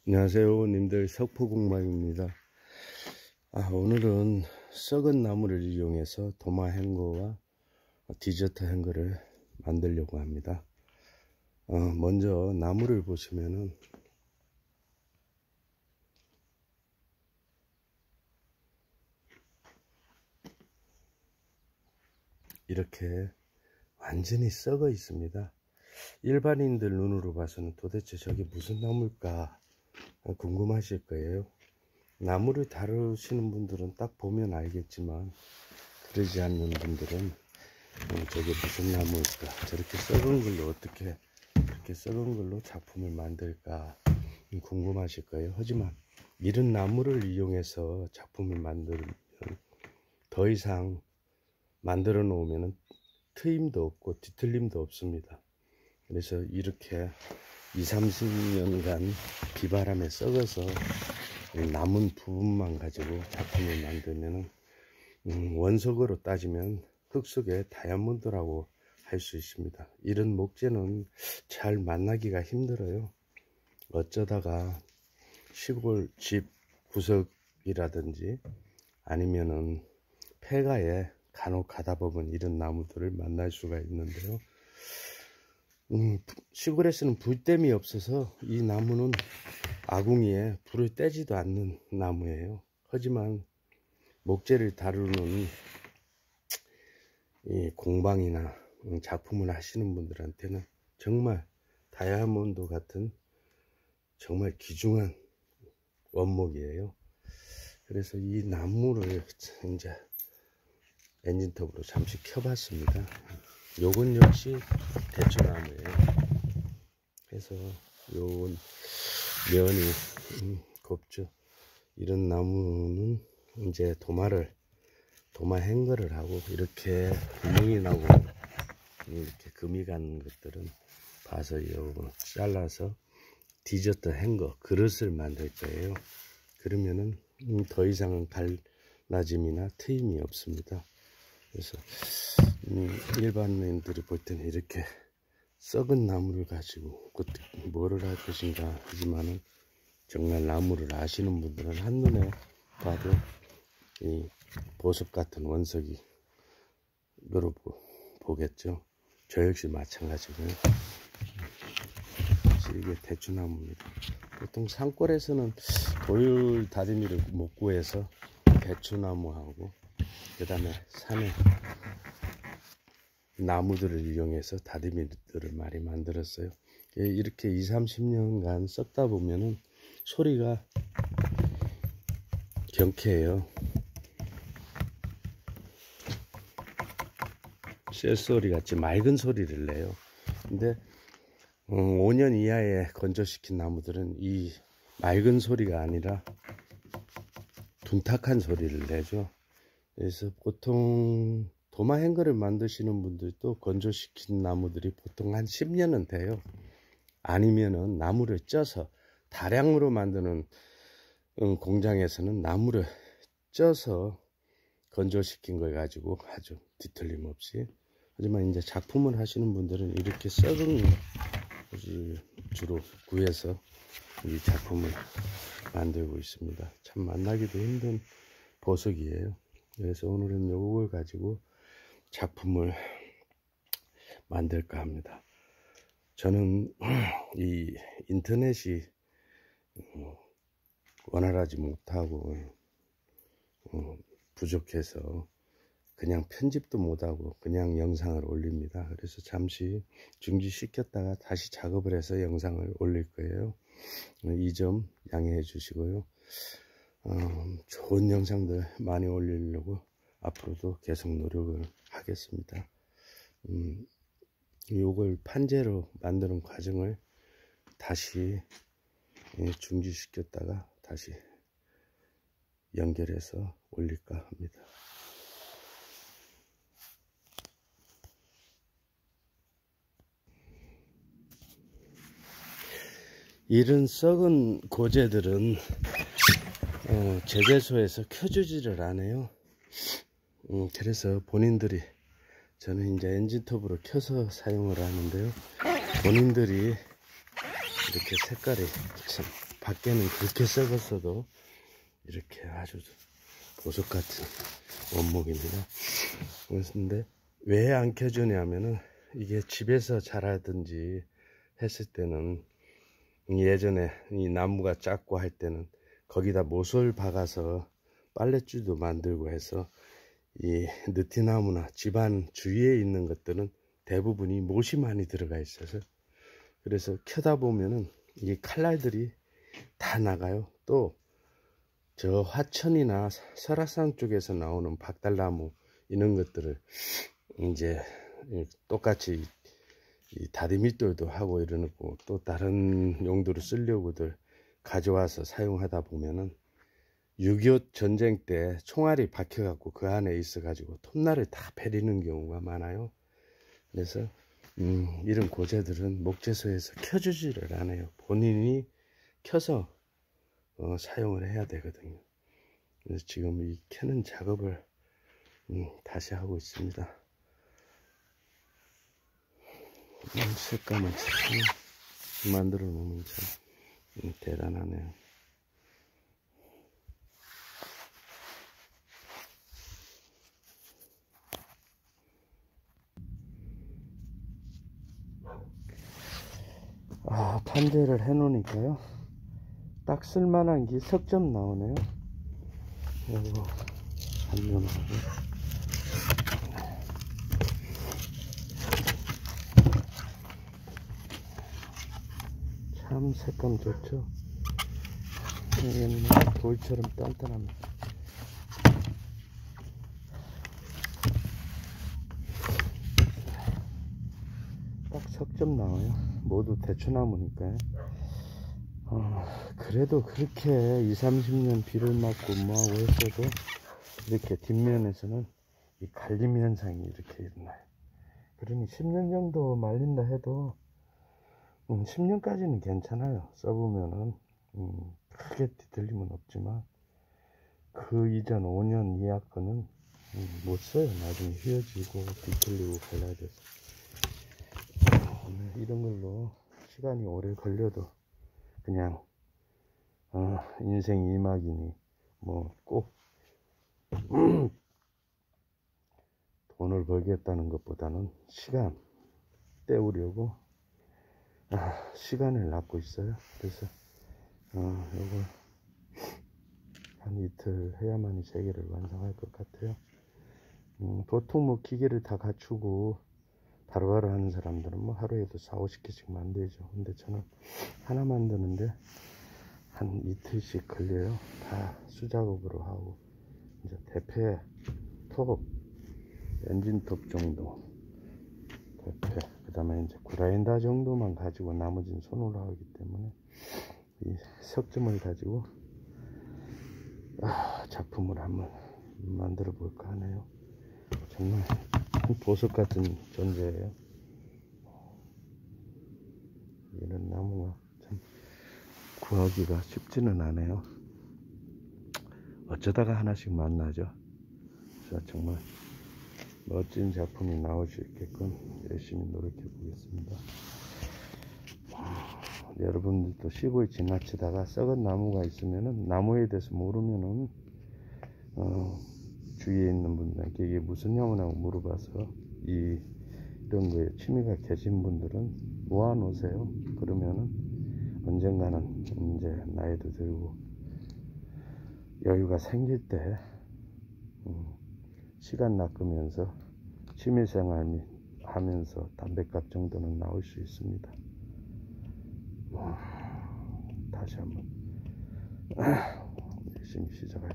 안녕하세요 님들, 석포공방입니다. 오늘은 썩은 나무를 이용해서 도마 행거와 디저트 행거를 만들려고 합니다. 먼저 나무를 보시면은 이렇게 완전히 썩어 있습니다. 일반인들 눈으로 봐서는 도대체 저게 무슨 나무일까 궁금하실 거예요. 나무를 다루시는 분들은 딱 보면 알겠지만, 그러지 않는 분들은 저게 무슨 나무일까, 저렇게 썩은 걸로 어떻게 이렇게 썩은 걸로 작품을 만들까 궁금하실 거예요. 하지만 이런 나무를 이용해서 작품을 만들면 더 이상 만들어 놓으면 트임도 없고 뒤틀림도 없습니다. 그래서 이렇게 20-30년간 비바람에 썩어서 남은 부분만 가지고 작품을 만들면 원석으로 따지면 흙 속의 다이아몬드라고 할 수 있습니다. 이런 목재는 잘 만나기가 힘들어요. 어쩌다가 시골 집 구석이라든지 아니면은 폐가에 간혹 가다 보면 이런 나무들을 만날 수가 있는데요. 시골에서는 불댐이 없어서 이 나무는 아궁이에 불을 떼지도 않는 나무예요. 하지만 목재를 다루는 이 공방이나 작품을 하시는 분들한테는 정말 다이아몬드 같은 정말 귀중한 원목이에요. 그래서 이 나무를 이제 엔진톱으로 잠시 켜봤습니다. 요건 역시 대추나무예요. 그래서 요건 면이 곱죠. 이런 나무는 이제 도마 행거를 하고, 이렇게 구멍이 나고 이렇게 금이 가는 것들은 봐서 요거 잘라서 디저트 행거 그릇을 만들 거예요. 그러면은 더 이상은 갈라짐이나 트임이 없습니다. 그래서 일반인들이 볼 때는 이렇게 썩은 나무를 가지고 뭐를 할 것인가 하지만은, 정말 나무를 아시는 분들은 한눈에 봐도 이 보석 같은 원석이 으로 보겠죠. 저 역시 마찬가지고요. 이게 대추나무입니다. 보통 산골에서는 돌 다리미를 못 구해서 대추나무하고 그 다음에 산에 나무들을 이용해서 다리미들을 많이 만들었어요. 이렇게 20-30년간 썩다 보면은 소리가 경쾌해요. 쇳소리 같이 맑은 소리를 내요. 근데 5년 이하에 건조시킨 나무들은 이 맑은 소리가 아니라 둔탁한 소리를 내죠. 그래서 보통 도마 행거를 만드시는 분들도 건조시킨 나무들이 보통 한 10년은 돼요. 아니면은 나무를 쪄서 다량으로 만드는 공장에서는 나무를 쪄서 건조시킨 걸 가지고 하죠. 뒤틀림 없이. 하지만 이제 작품을 하시는 분들은 이렇게 썩은 것을 주로 구해서 이 작품을 만들고 있습니다. 참 만나기도 힘든 보석이에요. 그래서 오늘은 요걸 가지고 작품을 만들까 합니다. 저는 이 인터넷이 원활하지 못하고 부족해서 그냥 편집도 못하고 그냥 영상을 올립니다. 그래서 잠시 중지시켰다가 다시 작업을 해서 영상을 올릴 거예요. 이 점 양해해 주시고요. 좋은 영상들 많이 올리려고 앞으로도 계속 노력을 하겠습니다. 요걸 판재로 만드는 과정을 다시 중지시켰다가 다시 연결해서 올릴까 합니다. 이런 썩은 고재들은 제재소에서 켜주지를 않아요. 그래서 본인들이, 저는 이제 엔진톱으로 켜서 사용을 하는데요, 본인들이 이렇게 색깔이 참 밖에는 그렇게 썩었어도 이렇게 아주 보석 같은 원목입니다. 그런데 왜 안 켜주냐면은 이게 집에서 자라든지 했을 때는 예전에 이 나무가 작고 할 때는 거기다 못을 박아서 빨랫줄도 만들고 해서 이 느티나무나 집안 주위에 있는 것들은 대부분이 못이 많이 들어가 있어서 그래서 켜다 보면은 이 칼날들이 다 나가요. 또 저 화천이나 설악산 쪽에서 나오는 박달나무 이런 것들을 이제 똑같이 이 다리밑돌도 하고 이러고 또 다른 용도로 쓰려고들 가져와서 사용하다 보면은 6.25 전쟁 때 총알이 박혀 갖고 그 안에 있어 가지고 톱날을 다 베리는 경우가 많아요. 그래서 이런 고재들은 목재소에서 켜주지를 않아요. 본인이 켜서 사용을 해야 되거든요. 그래서 지금 이 켜는 작업을 다시 하고 있습니다. 색감을 참 만들어 놓으면 참 대단하네요. 판재를 해 놓으니까요 딱 쓸만한 게 석점 나오네요. 요거 반면하고 참 색감 좋죠. 여기는 돌처럼 단단합니다. 딱 석점 나와요. 모두 대추나무니까요. 그래도 그렇게 20-30년 비를 맞고 뭐하고 했어도 이렇게 뒷면에서는 이 갈림 현상이 이렇게 일어나요. 그러니 10년 정도 말린다 해도 10년까지는 괜찮아요. 써보면은 크게 뒤틀림은 없지만 그 이전 5년 이하 거는 못 써요. 나중에 휘어지고 뒤틀리고 갈라져서 이런 걸로 시간이 오래 걸려도 그냥 인생 2막이니 뭐 꼭 돈을 벌겠다는 것보다는 시간 때우려고 시간을 놨고 있어요. 그래서 이걸 한 이틀 해야만이 3개를 완성할 것 같아요. 보통 뭐 기계를 다 갖추고 바로바로 하는 사람들은 뭐 하루에도 4-50개씩 만들죠. 근데 저는 하나 만드는데 한 이틀씩 걸려요. 다 수작업으로 하고 이제 대패 톱 엔진톱 정도 대패 그 다음에 이제 그라인더 정도만 가지고 나머지는 손으로 하기 때문에 이 석점을 가지고 작품을 한번 만들어 볼까 하네요. 정말 보석 같은 존재예요. 이런 나무가 참 구하기가 쉽지는 않아요. 어쩌다가 하나씩 만나죠. 그래서 정말 멋진 작품이 나올 수 있게끔 열심히 노력해 보겠습니다. 여러분들도 시골 지나치다가 썩은 나무가 있으면은 나무에 대해서 모르면은 주위에 있는 분들께 이게 무슨 나무냐고 물어봐서 이런 거에 취미가 계신 분들은 모아 놓으세요. 그러면은 언젠가는 이제 나이도 들고 여유가 생길 때 시간 낚으면서 취미생활 하면서 담뱃값 정도는 나올 수 있습니다. 다시 한번 열심히 시작할